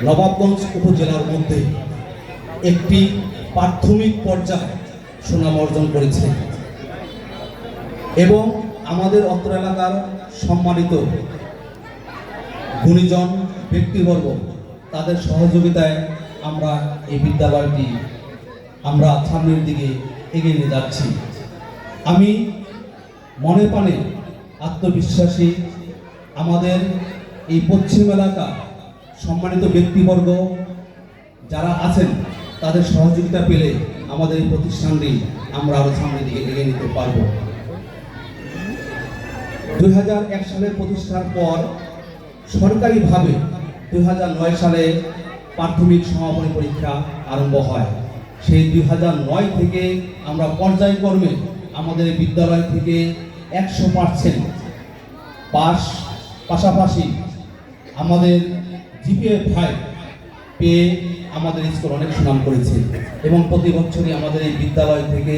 নবাবগঞ্জ উপজেলার মধ্যে একটি প্রাথমিক পর্যায়ে সুনাম অর্জন করেছে এবং আমাদের অত্র এলাকার সম্মানিত গুণীজন ব্যক্তিবর্গ তাদের সহযোগিতায় আমরা এই বিদ্যালয়টি আমরা সামনের দিকে এগিয়ে নিয়ে যাচ্ছি। আমি মনে প্রাণে আত্মবিশ্বাসী। আমাদের এই পশ্চিম এলাকা সম্মানিত ব্যক্তিবর্গ যারা আছেন তাদের সহযোগিতা পেলে আমাদের এই প্রতিষ্ঠানটি আমরা আরো সামনের দিকে এগিয়ে নিতে পারব। 2001 সালে প্রতিষ্ঠার পর সরকারিভাবে 2009 সালে প্রাথমিক সমাপনী পরীক্ষা আরম্ভ হয়। সেই 2009 থেকে আমরা পর্যায়ক্রমে আমাদের বিদ্যালয় থেকে 100% পাস, পাশাপাশি আমাদের জিপিএ 5 পেয়ে আমাদের স্কুল অনেক সুনাম করেছে এবং প্রতি বছরই আমাদের এই বিদ্যালয় থেকে